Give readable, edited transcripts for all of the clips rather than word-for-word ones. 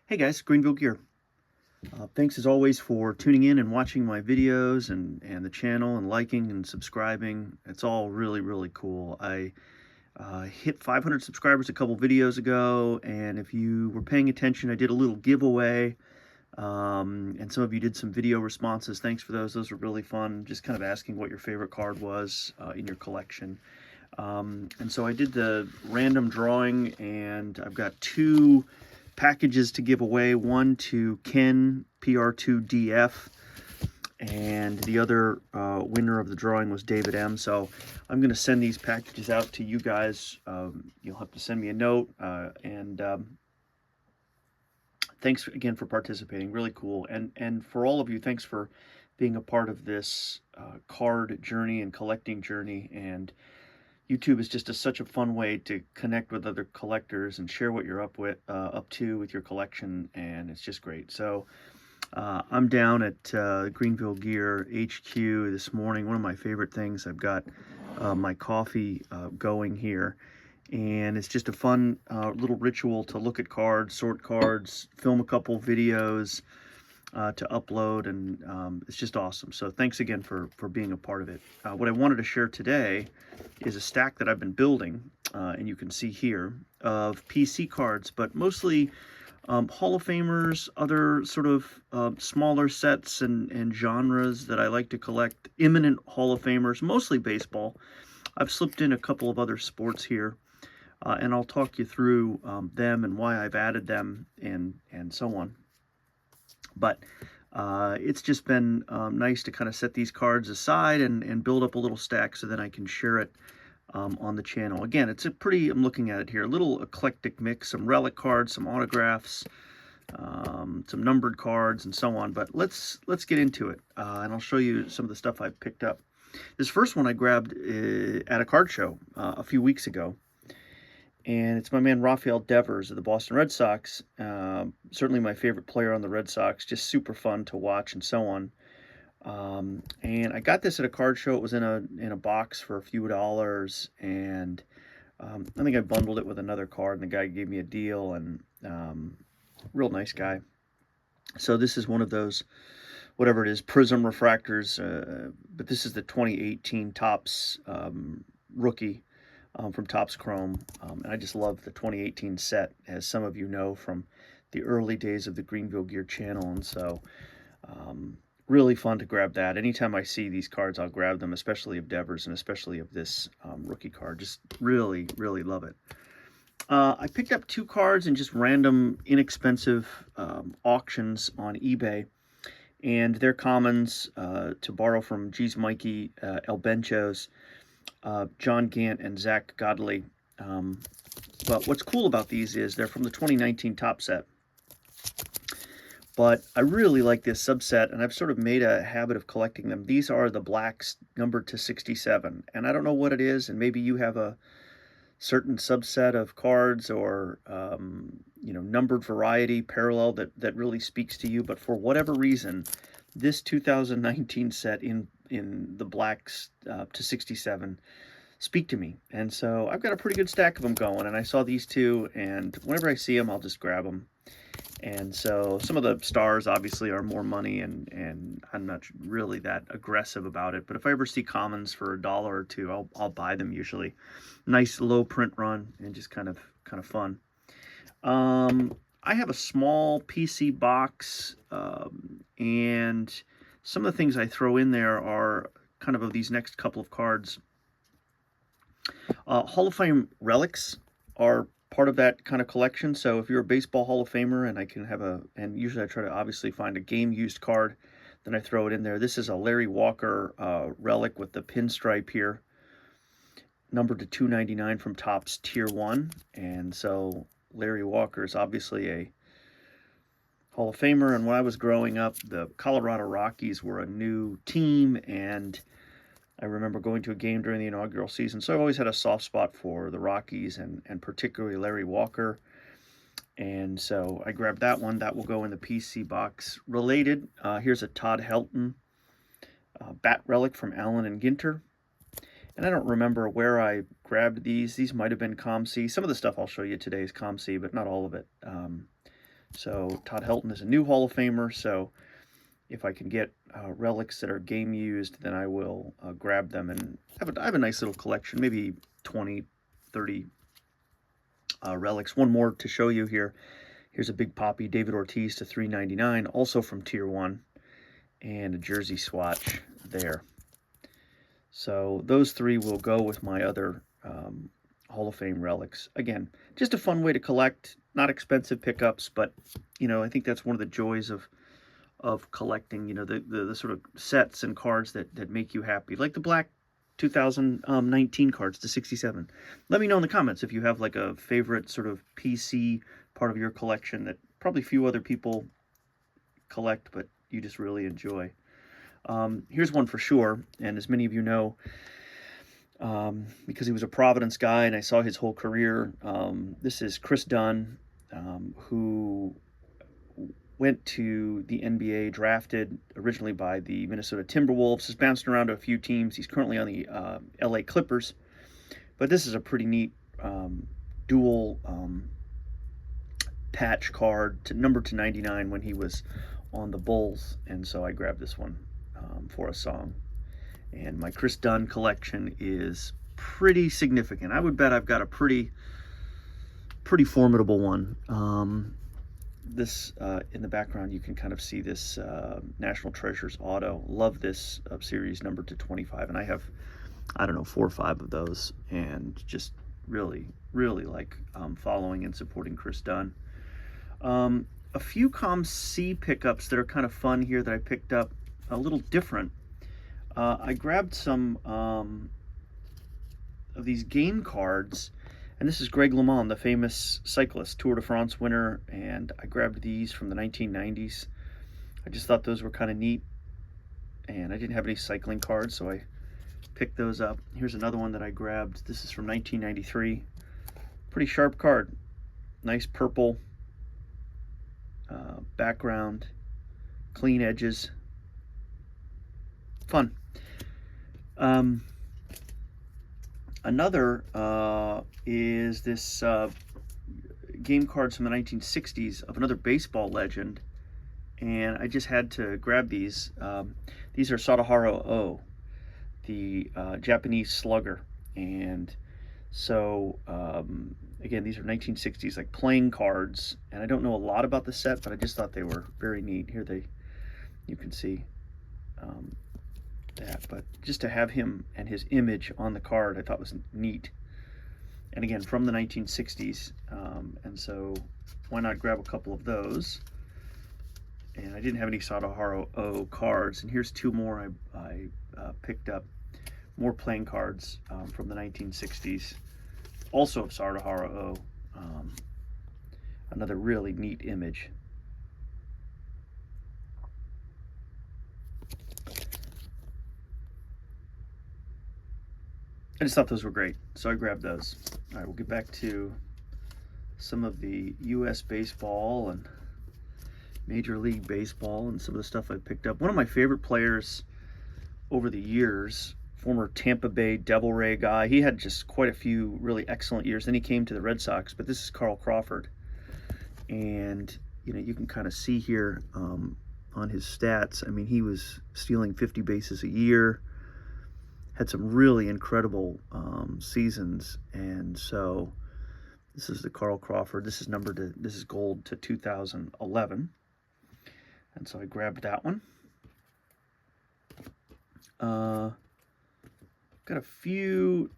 Hey guys, Greenville Gear. Thanks as always for tuning in and watching my videos and the channel and liking and subscribing. It's all really cool. I hit 500 subscribers a couple videos ago, and if you were paying attention, I did a little giveaway, and some of you did some video responses. Thanks for those. Those were really fun, just kind of asking what your favorite card was in your collection. And so I did the random drawing, and I've got two packages to give away, one to Ken PR2DF, and the other winner of the drawing was David M. So I'm going to send these packages out to you guys. You'll have to send me a note, and thanks again for participating. Really cool. And for all of you, thanks for being a part of this card journey and collecting journey. And YouTube is just such a fun way to connect with other collectors and share what you're up to with your collection, and it's just great. So I'm down at Greenville Gear HQ this morning. One of my favorite things, I've got my coffee going here, and it's just a fun little ritual to look at cards, sort cards, film a couple videos to upload, and it's just awesome. So thanks again for being a part of it. What I wanted to share today is a stack that I've been building, and you can see here, of PC cards, but mostly Hall of Famers, other sort of smaller sets and genres that I like to collect, imminent Hall of Famers, mostly baseball. I've slipped in a couple of other sports here, and I'll talk you through them and why I've added them and so on. But it's just been nice to kind of set these cards aside and build up a little stack so that I can share it on the channel. Again, it's a pretty, I'm looking at it here, a little eclectic mix, some relic cards, some autographs, some numbered cards, and so on. But let's get into it, and I'll show you some of the stuff I've picked up. This first one I grabbed at a card show a few weeks ago, and it's my man Rafael of the Boston Red Sox. Certainly my favorite player on the Red Sox, just super fun to watch and so on. And I got this at a card show. It was in a box for a few dollars, and I think I bundled it with another card, and the guy gave me a deal, and real nice guy. So this is one of those, whatever it is, Prism refractors, but this is the 2018 Topps rookie from Topps Chrome, and I just love the 2018 set, as some of you know from the early days of the Greenville Gear channel, and so really fun to grab that. Anytime I see these cards, I'll grab them, especially of Devers and especially of this rookie card. Just really love it. I picked up two cards in just random, inexpensive auctions on eBay, and they're commons to borrow from G's Mikey, El Benchos, John Gant, and Zach Godley. But what's cool about these is they're from the 2019 Top set. But I really like this subset, and I've sort of made a habit of collecting them. These are the blacks numbered to 67, and I don't know what it is, and maybe you have a certain subset of cards or numbered variety parallel that really speaks to you. But for whatever reason, this 2019 set in the blacks to 67 speak to me, and so I've got a pretty good stack of them going, and I saw these two, and whenever I see them, I'll just grab them. And so some of the stars obviously are more money, and I'm not really that aggressive about it, but if I ever see commons for $1 or $2, I'll buy them usually. Nice low print run and just kind of fun. I have a small PC box, and some of the things I throw in there are kind of these next couple of cards. Hall of Fame relics are part of that kind of collection. So if you're a baseball Hall of Famer, and I can have and usually I try to obviously find a game used card, then I throw it in there. This is a Larry Walker relic with the pinstripe here, numbered to 299 from Topps Tier 1. And so Larry Walker is obviously a Hall of Famer, and when I was growing up, the Colorado Rockies were a new team, and I remember going to a game during the inaugural season, so I've always had a soft spot for the Rockies and particularly Larry Walker. And so I grabbed that one. That will go in the PC box. Related, here's a Todd Hatton bat relic from Allen and Ginter. And I don't remember where I grabbed these. These might have been ComC. Some of the stuff I'll show you today is ComC, but not all of it. So Todd Helton is a new Hall of Famer, so if I can get relics that are game used, then I will grab them. And I have a nice little collection, maybe 20, 30 relics. One more to show you here. Here's a big poppy, David Ortiz to 399, also from Tier 1, and a jersey swatch there. So those three will go with my other Hall of Fame relics. Again, just a fun way to collect, not expensive pickups, but, you know, I think that's one of the joys of collecting, you know, the sort of sets and cards that make you happy, like the black 2019 cards to 67. Let me know in the comments if you have like a favorite sort of PC part of your collection that probably few other people collect, but you just really enjoy. Here's one for sure, and as many of you know, because he was a Providence guy and I saw his whole career, this is Chris Dunn, who went to the NBA, drafted originally by the Minnesota Timberwolves, has bounced around to a few teams. He's currently on the LA Clippers, but this is a pretty neat dual patch card to number 299 when he was on the Bulls, and so I grabbed this one for a song. And my Chris Dunn collection is pretty significant. I would bet I've got a pretty formidable one. This in the background, you can kind of see this National Treasures auto. Love this series number to 25, and I have, I don't know, 4 or 5 of those, and just really like following and supporting Chris Dunn. A few Com-C pickups that are kind of fun here that I picked up a little different. I grabbed some of these game cards, and this is Greg LeMond, the famous cyclist, Tour de France winner, and I grabbed these from the 1990s. I just thought those were kind of neat, and I didn't have any cycling cards, so I picked those up. Here's another one that I grabbed. This is from 1993. Pretty sharp card. Nice purple background, clean edges. Fun. Another is this game cards from the 1960s of another baseball legend, and I just had to grab these. These are Sodaro O, the Japanese slugger, and so again, these are 1960s like playing cards, and I don't know a lot about the set, but I just thought they were very neat. Here you can see that, but just to have him and his image on the card I thought was neat, and again from the 1960s, and so why not grab a couple of those. And I didn't have any Sodaro O cards, and here's 2 more I picked up, more playing cards from the 1960s, also of Sardara O. Another really neat image. I just thought those were great, so I grabbed those. All right, we'll get back to some of the U.S. baseball and Major League Baseball and some of the stuff I picked up. One of my favorite players over the years, former Tampa Bay Devil Ray guy. He had just quite a few really excellent years. Then he came to the Red Sox, but this is Carl Crawford. And, you know, you can kind of see here on his stats. I mean, he was stealing 50 bases a year, had some really incredible seasons. And so this is the Carl Crawford. This is gold to 2011. And so I grabbed that one. Got a few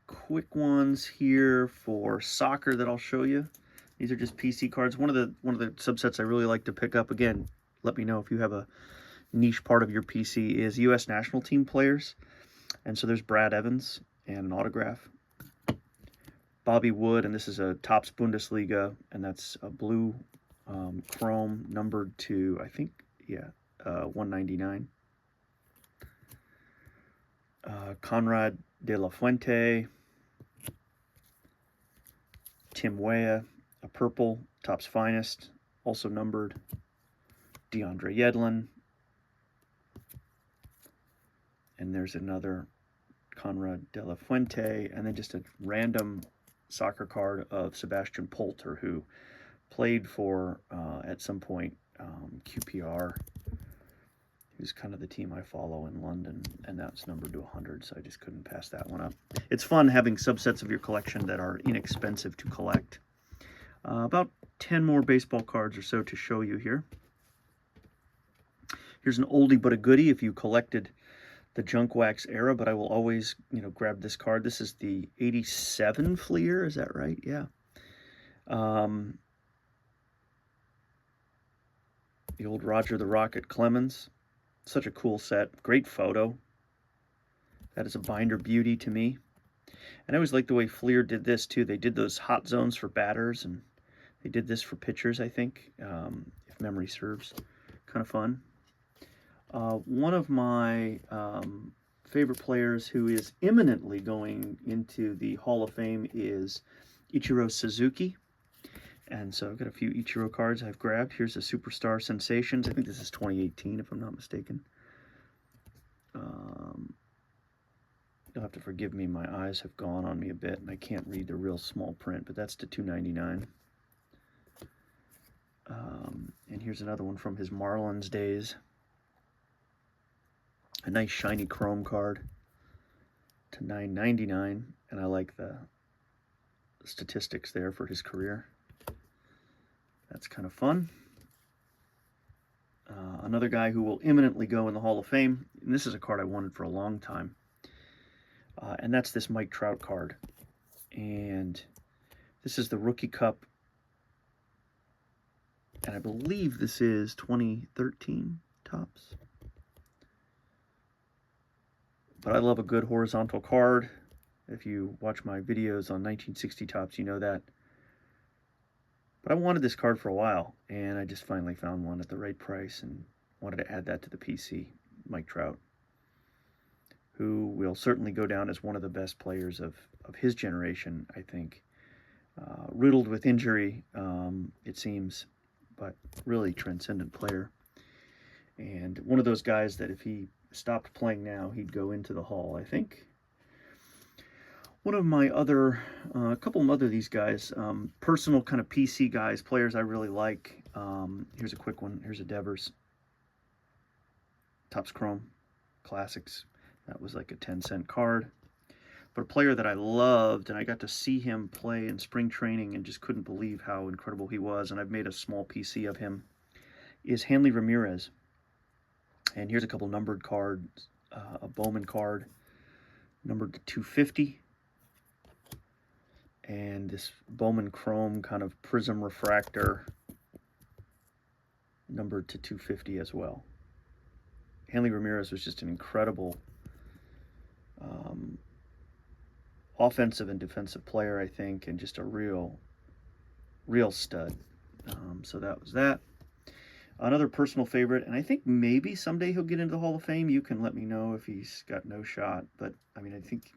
quick ones here for soccer that I'll show you. These are just PC cards. One of the subsets I really like to pick up, again, let me know if you have a niche part of your PC, is U.S. national team players. And so there's Brad Evans and an autograph. Bobby Wood, and this is a Topps Bundesliga, and that's a blue chrome numbered to, I think, 199. Conrad de la Fuente, Tim Weah, a purple, Topps Finest, also numbered. DeAndre Yedlin, and there's another Conrad de la Fuente, and then just a random soccer card of Sebastian Polter, who played for at some point QPR, who's kind of the team I follow in London, and that's numbered to 100, so I just couldn't pass that one up. It's fun having subsets of your collection that are inexpensive to collect. About 10 more baseball cards or so to show you here. Here's an oldie but a goodie if you collected the junk wax era, but I will always, grab this card. This is the 87 Fleer, is that right? Yeah. The old Roger the Rocket Clemens. Such a cool set. Great photo. That is a binder beauty to me. And I always like the way Fleer did this too. They did those hot zones for batters, and they did this for pitchers, I think, if memory serves. Kind of fun. One of my favorite players who is imminently going into the Hall of Fame is Ichiro Suzuki. And so I've got a few Ichiro cards I've grabbed. Here's a Superstar Sensations. I think this is 2018, if I'm not mistaken. You'll have to forgive me. My eyes have gone on me a bit, and I can't read the real small print, but that's to $2.99. And here's another one from his Marlins days. A nice shiny chrome card to $9.99, and I like the statistics there for his career. That's kind of fun. Another guy who will imminently go in the Hall of Fame, and this is a card I wanted for a long time, and that's this Mike Trout card. And this is the Rookie Cup, and I believe this is 2013 tops. But I love a good horizontal card. If you watch my videos on 1960 tops, you know that. But I wanted this card for a while, and I just finally found one at the right price and wanted to add that to the PC. Mike Trout, who will certainly go down as one of the best players of his generation, I think. Riddled with injury, it seems, but really transcendent player. And one of those guys that if he stopped playing now, he'd go into the Hall, I think. One of my other, a couple of other these guys, personal kind of PC guys, players I really like. Here's a quick one. Here's a Devers. Topps Chrome Classics. That was like a 10-cent card. But a player that I loved, and I got to see him play in spring training and just couldn't believe how incredible he was, and I've made a small PC of him, is Hanley Ramirez. And here's a couple numbered cards. A Bowman card, numbered to 250. And this Bowman Chrome kind of prism refractor, numbered to 250 as well. Hanley Ramirez was just an incredible offensive and defensive player, I think, and just a real stud. So that was that. Another personal favorite, and I think maybe someday he'll get into the Hall of Fame. You can let me know if he's got no shot, but I mean, I think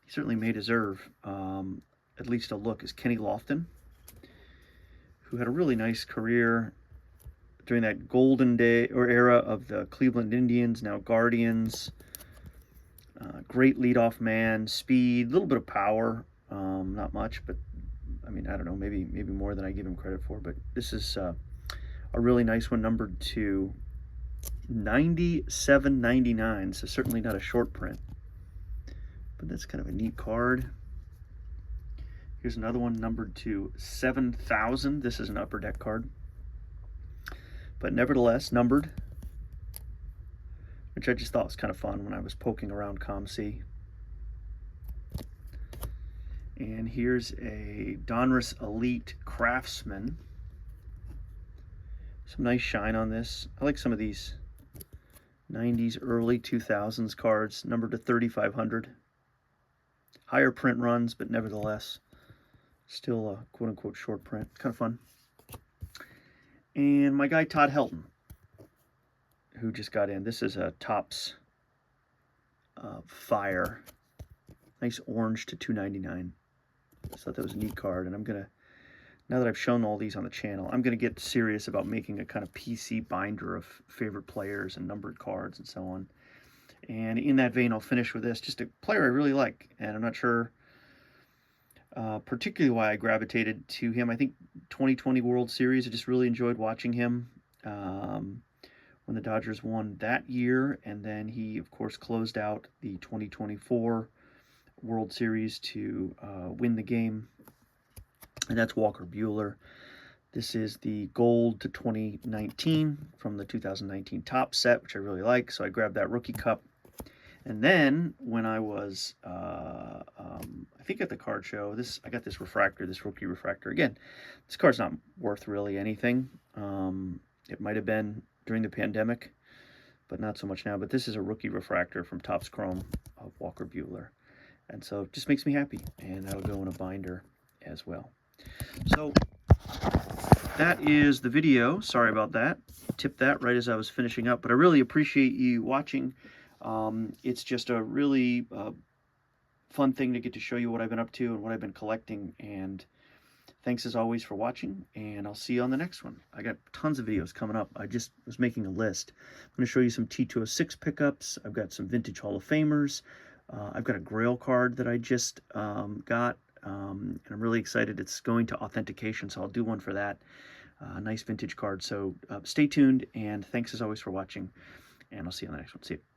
he certainly may deserve at least a look, is Kenny Lofton, who had a really nice career during that golden day or era of the Cleveland Indians, now Guardians. Great leadoff man, speed, a little bit of power, not much, but I mean, I don't know, maybe more than I give him credit for, but this is a really nice one, numbered to 97.99, so certainly not a short print, but that's kind of a neat card. Here's another one numbered to 7,000. This is an upper deck card, but nevertheless numbered, which I just thought was kind of fun when I was poking around ComC. And here's a Donruss Elite Craftsman. Some nice shine on this. I like some of these 90s, early 2000s cards, numbered to 3,500. Higher print runs, but nevertheless, still a quote-unquote short print. Kind of fun. And my guy Todd Hatton, who just got in. This is a Topps Fire. Nice orange to $2.99. I thought that was a neat card, and I'm going to, now that I've shown all these on the channel, I'm going to get serious about making a kind of PC binder of favorite players and numbered cards and so on. And in that vein, I'll finish with this. Just a player I really like, and I'm not sure particularly why I gravitated to him. I think 2020 World Series. I just really enjoyed watching him when the Dodgers won that year. And then he, of course, closed out the 2024 World Series to win the game. And that's Walker Buehler. This is the gold to 2019 from the 2019 top set, which I really like. So I grabbed that rookie cup. And then when I was, I think at the card show, I got this refractor, this rookie refractor. Again, this card's not worth really anything. It might have been during the pandemic, but not so much now. But this is a rookie refractor from Topps Chrome of Walker Buehler. And so it just makes me happy. And that'll go in a binder as well. So that is the video. Sorry about that. Tipped that right as I was finishing up. But I really appreciate you watching. It's just a really fun thing to get to show you what I've been up to and what I've been collecting. And thanks as always for watching, and I'll see you on the next one. I got tons of videos coming up. I just was making a list. I'm going to show you some T206 pickups. I've got some vintage Hall of Famers. I've got a Grail card that I just got, and I'm really excited. It's going to authentication, so I'll do one for that. Nice vintage card. So stay tuned, and thanks as always for watching, and I'll see you on the next one. See you.